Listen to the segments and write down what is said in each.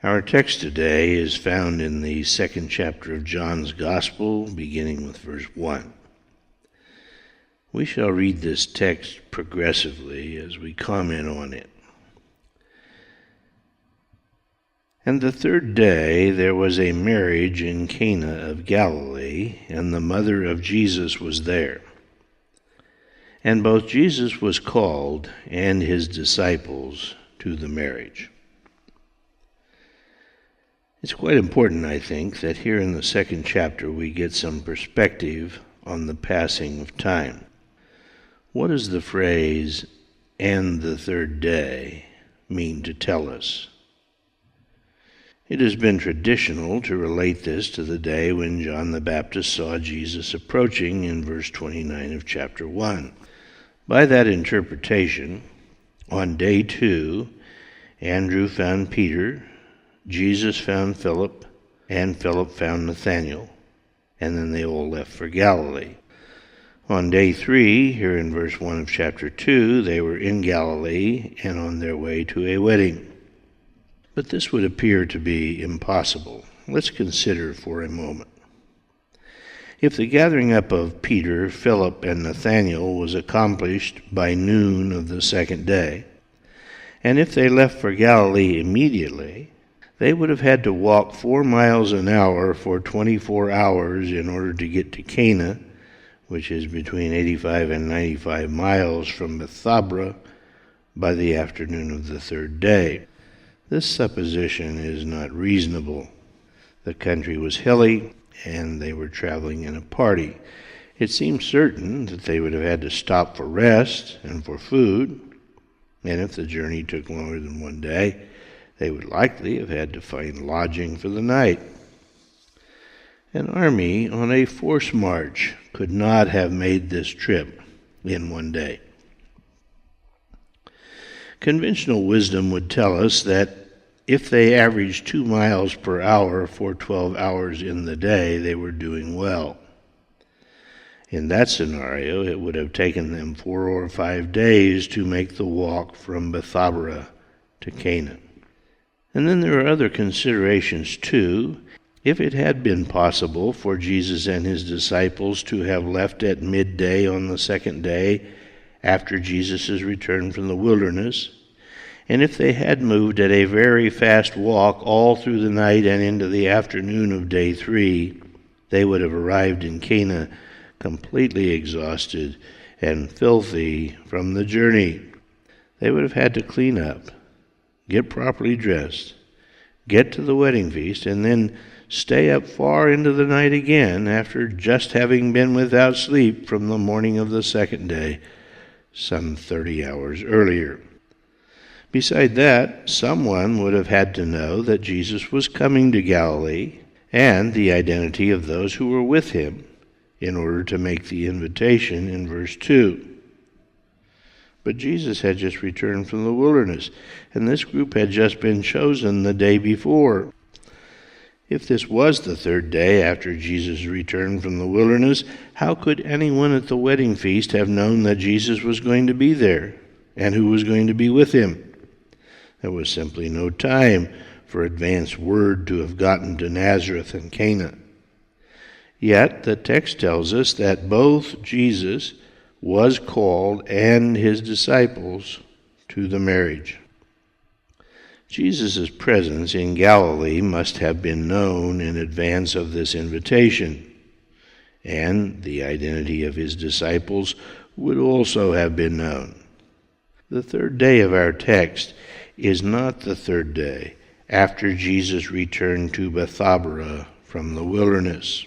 Our text today is found in the second chapter of John's Gospel, beginning with verse 1. We shall read this text progressively as we comment on it. And the third day there was a marriage in Cana of Galilee, and the mother of Jesus was there. And both Jesus was called and his disciples to the marriage. It's quite important, I think, that here in the second chapter we get some perspective on the passing of time. What does the phrase, "and the third day," mean to tell us? It has been traditional to relate this to the day when John the Baptist saw Jesus approaching in verse 29 of chapter 1. By that interpretation, on day 2, Andrew found Peter, Jesus found Philip, and Philip found Nathanael, and then they all left for Galilee. On day 3, here in verse 1 of chapter 2, they were in Galilee and on their way to a wedding. But this would appear to be impossible. Let's consider for a moment. If the gathering up of Peter, Philip, and Nathanael was accomplished by noon of the second day, and if they left for Galilee immediately, they would have had to walk 4 miles an hour for 24 hours in order to get to Cana, which is between 85 and 95 miles from Bethabara, by the afternoon of the third day. This supposition is not reasonable. The country was hilly, and they were traveling in a party. It seems certain that they would have had to stop for rest and for food, and if the journey took longer than 1 day, they would likely have had to find lodging for the night. An army on a forced march could not have made this trip in 1 day. Conventional wisdom would tell us that if they averaged 2 miles per hour for 12 hours in the day, they were doing well. In that scenario, it would have taken them 4 or 5 days to make the walk from Bethabara to Cana. And then there are other considerations too. If it had been possible for Jesus and his disciples to have left at midday on the second day after Jesus' return from the wilderness, and if they had moved at a very fast walk all through the night and into the afternoon of day 3, they would have arrived in Cana completely exhausted and filthy from the journey. They would have had to clean up, get properly dressed, get to the wedding feast, and then stay up far into the night again after just having been without sleep from the morning of the second day, some 30 hours earlier. Beside that, someone would have had to know that Jesus was coming to Galilee and the identity of those who were with him in order to make the invitation in verse 2. But Jesus had just returned from the wilderness, and this group had just been chosen the day before. If this was the third day after Jesus returned from the wilderness, how could anyone at the wedding feast have known that Jesus was going to be there and who was going to be with him? There was simply no time for advance word to have gotten to Nazareth and Cana. Yet the text tells us that both Jesus was called and his disciples to the marriage. Jesus' presence in Galilee must have been known in advance of this invitation, and the identity of his disciples would also have been known. The third day of our text is not the third day after Jesus returned to Bethabara from the wilderness.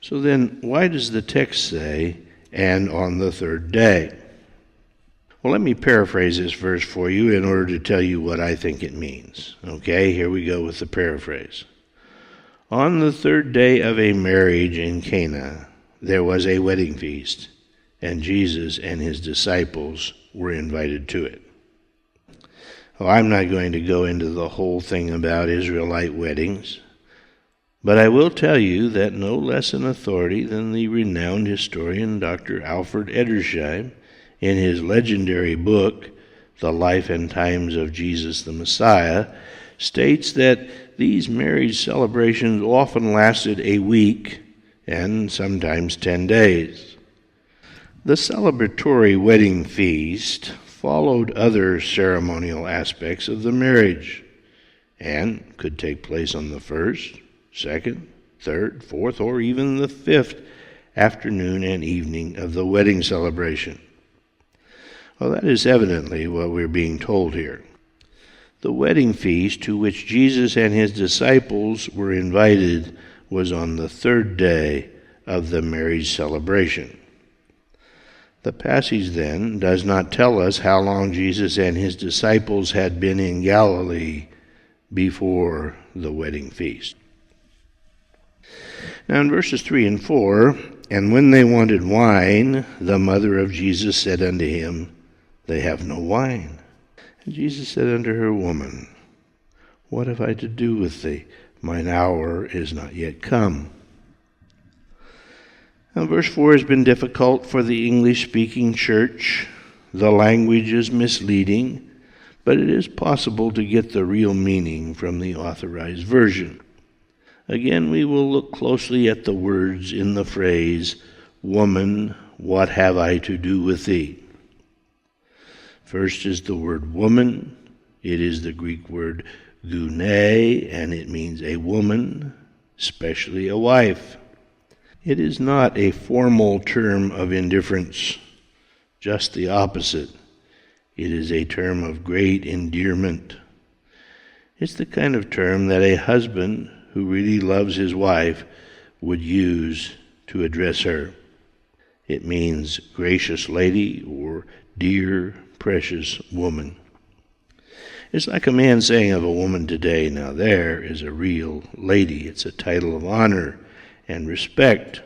So then, why does the text say, "and on the third day"? Well, let me paraphrase this verse for you in order to tell you what I think it means. Okay, here we go with the paraphrase. On the third day of a marriage in Cana, there was a wedding feast, and Jesus and his disciples were invited to it. Oh, I'm not going to go into the whole thing about Israelite weddings, but I will tell you that no less an authority than the renowned historian Dr. Alfred Edersheim, in his legendary book, The Life and Times of Jesus the Messiah, states that these marriage celebrations often lasted a week and sometimes 10 days. The celebratory wedding feast followed other ceremonial aspects of the marriage and could take place on the first, second, third, fourth, or even the fifth afternoon and evening of the wedding celebration. Well, that is evidently what we're being told here. The wedding feast to which Jesus and his disciples were invited was on the third day of the marriage celebration. The passage then does not tell us how long Jesus and his disciples had been in Galilee before the wedding feast. Now in verses 3 and 4, "And when they wanted wine, the mother of Jesus said unto him, They have no wine. And Jesus said unto her, Woman, what have I to do with thee? Mine hour is not yet come." Now, verse 4 has been difficult for the English-speaking church. The language is misleading, but it is possible to get the real meaning from the Authorized Version. Again, we will look closely at the words in the phrase, "Woman, what have I to do with thee?" First is the word woman. It is the Greek word gune, and it means a woman, especially a wife. It is not a formal term of indifference, just the opposite. It is a term of great endearment. It's the kind of term that a husband who really loves his wife would use to address her. It means gracious lady or dear, precious woman. It's like a man saying of a woman today, now there is a real lady. It's a title of honor and respect.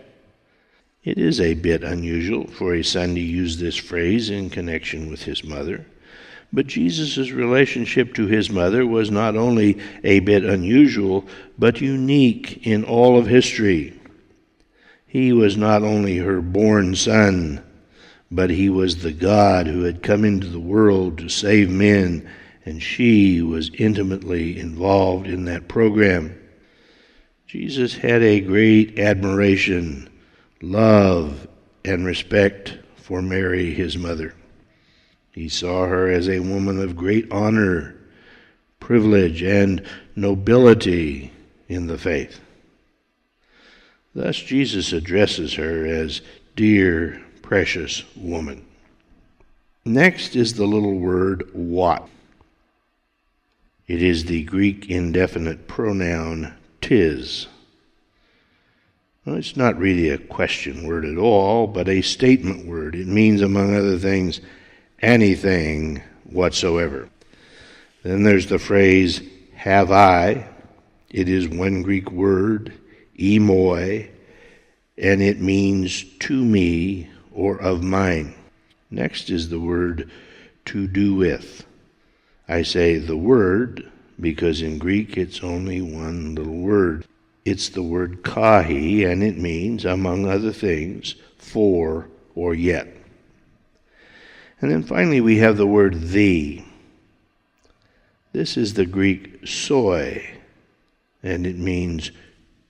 It is a bit unusual for a son to use this phrase in connection with his mother, but Jesus' relationship to his mother was not only a bit unusual, but unique in all of history. He was not only her born son, but he was the God who had come into the world to save men, and she was intimately involved in that program. Jesus had a great admiration, love, and respect for Mary, his mother. He saw her as a woman of great honor, privilege, and nobility in the faith. Thus, Jesus addresses her as dear, precious woman. Next is the little word what. It is the Greek indefinite pronoun tis. Well, it's not really a question word at all, but a statement word. It means, among other things, anything whatsoever. Then there's the phrase, have I. It is one Greek word, emoi, and it means to me or of mine. Next is the word to do with. I say the word because in Greek it's only one little word. It's the word kahi, and it means, among other things, for or yet. And then finally we have the word thee. This is the Greek soi, and it means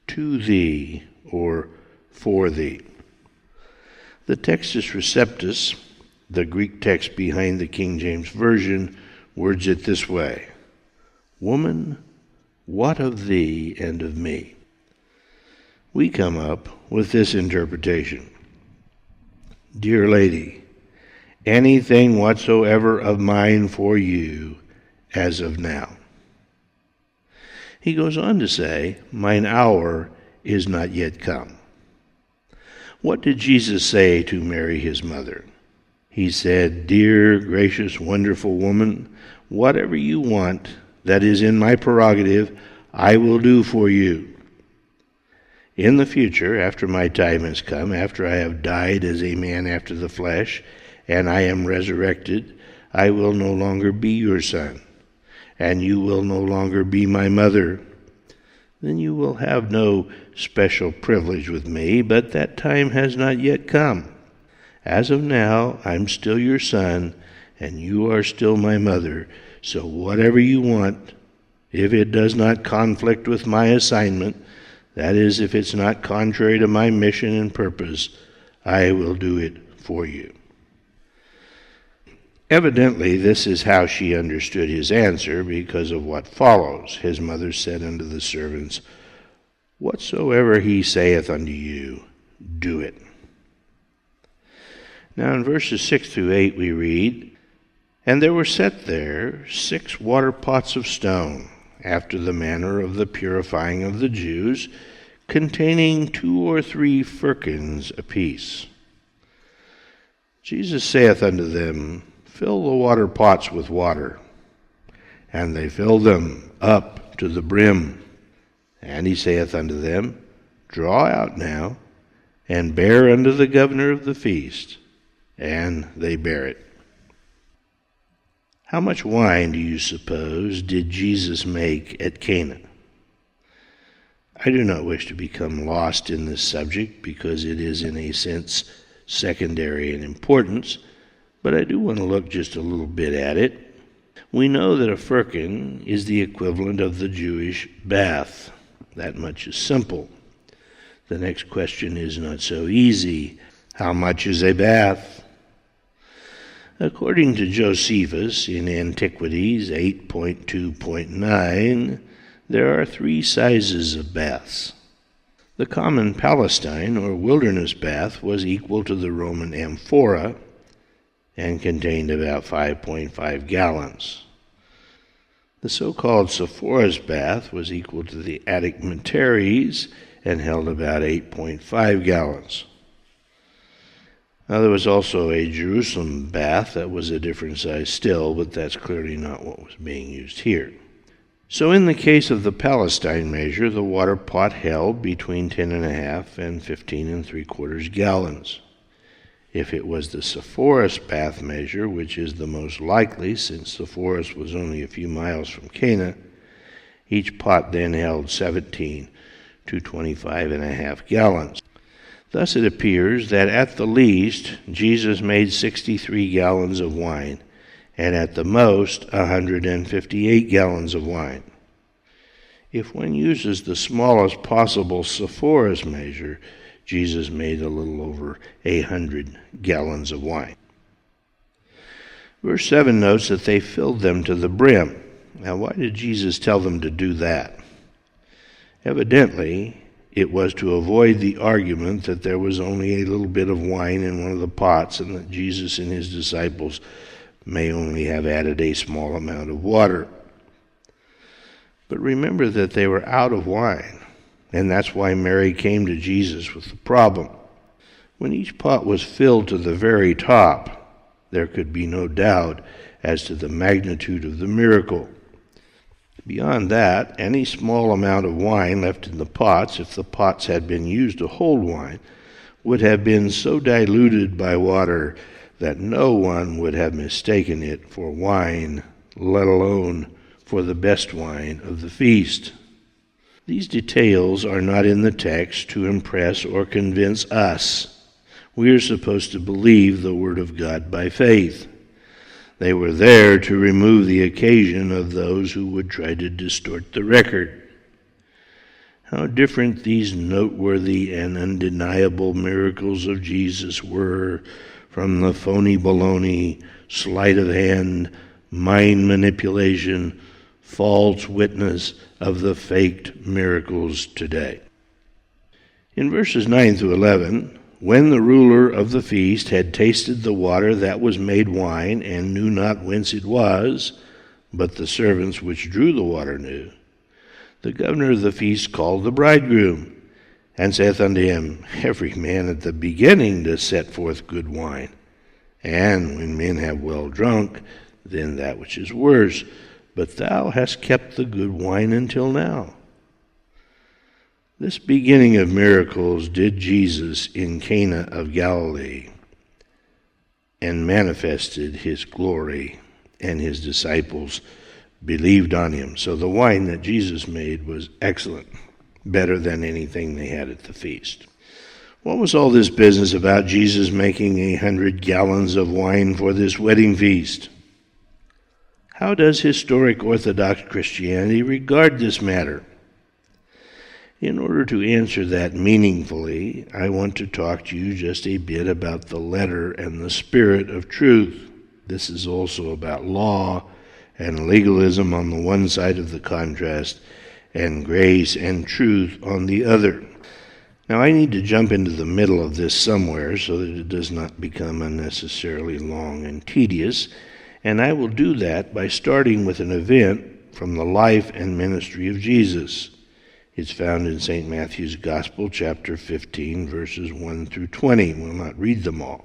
to thee or for thee. The Textus Receptus, the Greek text behind the King James Version, words it this way: Woman, what of thee and of me? We come up with this interpretation. Dear lady, anything whatsoever of mine for you as of now. He goes on to say, mine hour is not yet come. What did Jesus say to Mary, his mother? He said, dear, gracious, wonderful woman, whatever you want that is in my prerogative, I will do for you. In the future, after my time has come, after I have died as a man after the flesh, and I am resurrected, I will no longer be your son, and you will no longer be my mother. Then you will have no special privilege with me, but that time has not yet come. As of now, I'm still your son, and you are still my mother, so whatever you want If it does not conflict with my assignment, that is, if it's not contrary to my mission and purpose, I will do it for you." Evidently, this is how she understood his answer because of what follows. His mother said unto the servants, "Whatsoever he saith unto you, do it." Now in verses 6 through 8 we read, "And there were set there 6 water pots of stone, after the manner of the purifying of the Jews, containing 2 or 3 firkins apiece. Jesus saith unto them, Fill the water pots with water. And they filled them up to the brim. And he saith unto them, Draw out now, and bear unto the governor of the feast. And they bear it. How much wine, do you suppose, did Jesus make at Cana? I do not wish to become lost in this subject because it is in a sense secondary in importance, but I do want to look just a little bit at it. We know that a firkin is the equivalent of the Jewish bath. That much is simple. The next question is not so easy. How much is a bath? According to Josephus in Antiquities 8.2.9, there are 3 sizes of baths. The common Palestine or wilderness bath was equal to the Roman amphora and contained about 5.5 gallons. The so-called Sepphoris bath was equal to the Attic Commentaries and held about 8.5 gallons. Now, there was also a Jerusalem bath that was a different size still, but that's clearly not what was being used here. So in the case of the Palestine measure, the water pot held between 10.5 and 15 3/4 gallons. If it was the Sepphoris bath measure, which is the most likely since Sepphoris was only a few miles from Cana, each pot then held 17 to 25.5 gallons. Thus it appears that at the least Jesus made 63 gallons of wine, and at the most 158 gallons of wine. If one uses the smallest possible Sepphoris measure, Jesus made a little over 100 gallons of wine. Verse 7 notes that they filled them to the brim. Now, why did Jesus tell them to do that? Evidently, it was to avoid the argument that there was only a little bit of wine in one of the pots and that Jesus and his disciples may only have added a small amount of water. But remember that they were out of wine, and that's why Mary came to Jesus with the problem. When each pot was filled to the very top, there could be no doubt as to the magnitude of the miracle. Beyond that, any small amount of wine left in the pots, if the pots had been used to hold wine, would have been so diluted by water that no one would have mistaken it for wine, let alone for the best wine of the feast. These details are not in the text to impress or convince us. We are supposed to believe the Word of God by faith. They were there to remove the occasion of those who would try to distort the record. How different these noteworthy and undeniable miracles of Jesus were from the phony baloney, sleight of hand, mind manipulation, false witness of the faked miracles today. In verses 9 through 11, when the ruler of the feast had tasted the water that was made wine, and knew not whence it was, but the servants which drew the water knew, the governor of the feast called the bridegroom, and saith unto him, Every man at the beginning does set forth good wine, and when men have well drunk, then that which is worse, but thou hast kept the good wine until now. This beginning of miracles did Jesus in Cana of Galilee, and manifested his glory, and his disciples believed on him. So the wine that Jesus made was excellent, better than anything they had at the feast. What was all this business about Jesus making 100 gallons of wine for this wedding feast? How does historic Orthodox Christianity regard this matter? In order to answer that meaningfully, I want to talk to you just a bit about the letter and the spirit of truth. This is also about law and legalism on the one side of the contrast, and grace and truth on the other. Now, I need to jump into the middle of this somewhere so that it does not become unnecessarily long and tedious, and I will do that by starting with an event from the life and ministry of Jesus. It's found in St. Matthew's Gospel, chapter 15, verses 1 through 20. We'll not read them all.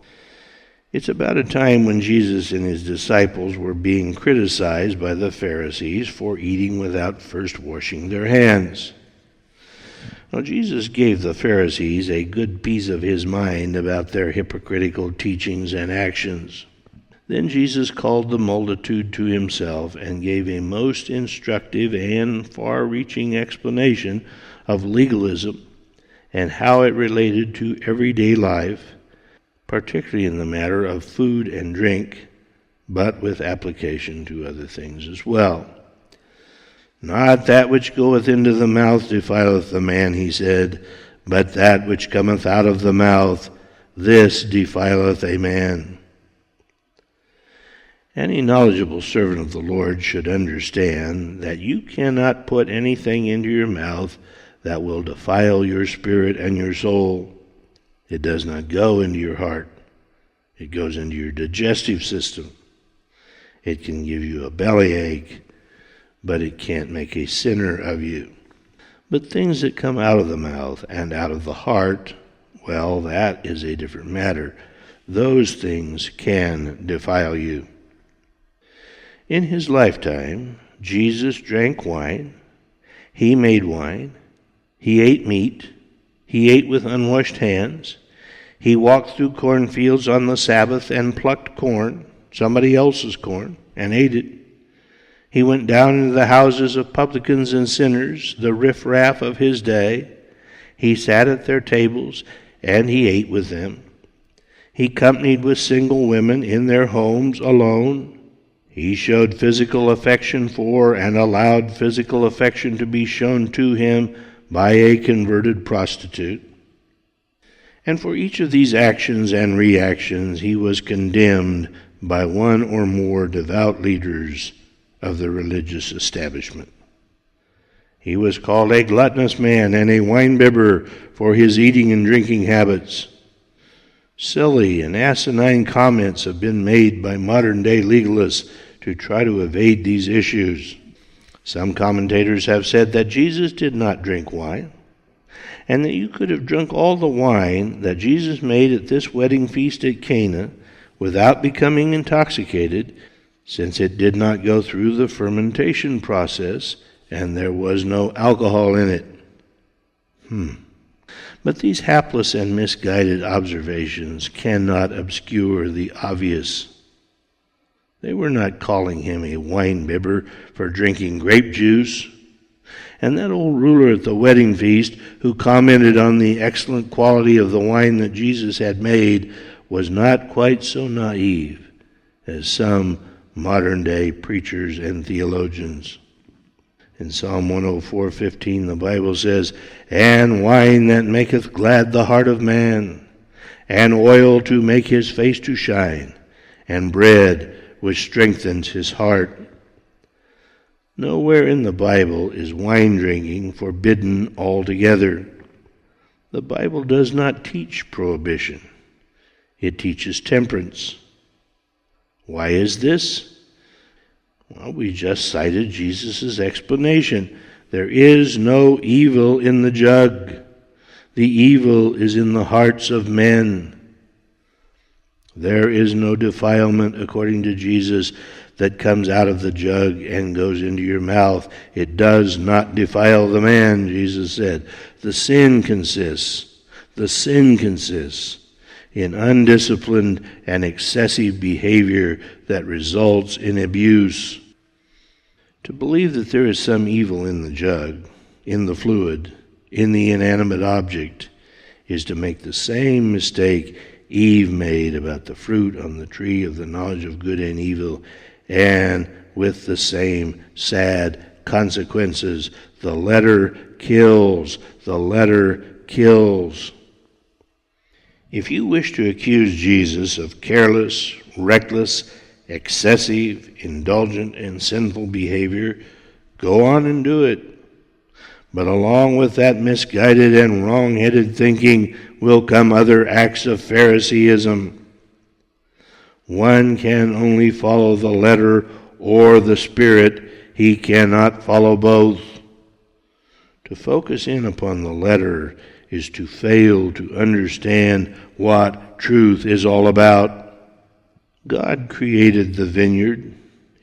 It's about a time when Jesus and his disciples were being criticized by the Pharisees for eating without first washing their hands. Now, Jesus gave the Pharisees a good piece of his mind about their hypocritical teachings and actions. Then Jesus called the multitude to himself and gave a most instructive and far-reaching explanation of legalism and how it related to everyday life, particularly in the matter of food and drink, but with application to other things as well. Not that which goeth into the mouth defileth the man, he said, but that which cometh out of the mouth, this defileth a man. Any knowledgeable servant of the Lord should understand that you cannot put anything into your mouth that will defile your spirit and your soul. It does not go into your heart. It goes into your digestive system. It can give you a bellyache, but it can't make a sinner of you. But things that come out of the mouth and out of the heart, well, that is a different matter. Those things can defile you. In his lifetime, Jesus drank wine, he made wine, he ate meat, he ate with unwashed hands, he walked through cornfields on the Sabbath and plucked corn, somebody else's corn, and ate it. He went down into the houses of publicans and sinners, the riffraff of his day. He sat at their tables, and he ate with them. He companied with single women in their homes alone. He showed physical affection for and allowed physical affection to be shown to him by a converted prostitute. And for each of these actions and reactions, he was condemned by one or more devout leaders of the religious establishment. He was called a gluttonous man and a winebibber for his eating and drinking habits. Silly and asinine comments have been made by modern-day legalists to try to evade these issues. Some commentators have said that Jesus did not drink wine, and that you could have drunk all the wine that Jesus made at this wedding feast at Cana without becoming intoxicated, since it did not go through the fermentation process and there was no alcohol in it. But these hapless and misguided observations cannot obscure the obvious. They were not calling him a winebibber for drinking grape juice. And that old ruler at the wedding feast who commented on the excellent quality of the wine that Jesus had made was not quite so naive as some modern-day preachers and theologians. In Psalm 104:15, the Bible says, "And wine that maketh glad the heart of man, and oil to make his face to shine, and bread which strengthens his heart." Nowhere in the Bible is wine drinking forbidden altogether. The Bible does not teach prohibition. It teaches temperance. Why is this? Well, we just cited Jesus' explanation. There is no evil in the jug. The evil is in the hearts of men. There is no defilement, according to Jesus, that comes out of the jug and goes into your mouth. It does not defile the man, Jesus said. The sin consists in undisciplined and excessive behavior that results in abuse. To believe that there is some evil in the jug, in the fluid, in the inanimate object, is to make the same mistake Eve made about the fruit on the tree of the knowledge of good and evil, and with the same sad consequences. The letter kills. The letter kills. If you wish to accuse Jesus of careless, reckless, excessive, indulgent, and sinful behavior, go on and do it. But along with that misguided and wrong-headed thinking will come other acts of Phariseeism. One can only follow the letter or the spirit. He cannot follow both. To focus in upon the letter is to fail to understand what truth is all about. God created the vineyard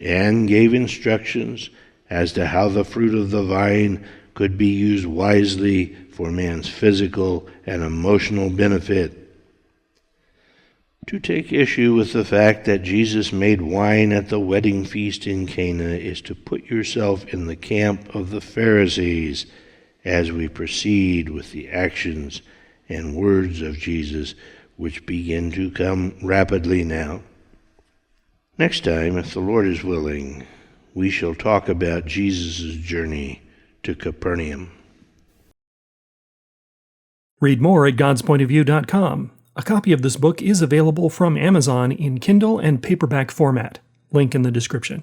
and gave instructions as to how the fruit of the vine could be used wisely for man's physical and emotional benefit. To take issue with the fact that Jesus made wine at the wedding feast in Cana is to put yourself in the camp of the Pharisees as we proceed with the actions and words of Jesus, which begin to come rapidly now. Next time, if the Lord is willing, we shall talk about Jesus' journey to Capernaum. Read more at godspointofview.com. A copy of this book is available from Amazon in Kindle and paperback format. Link in the description.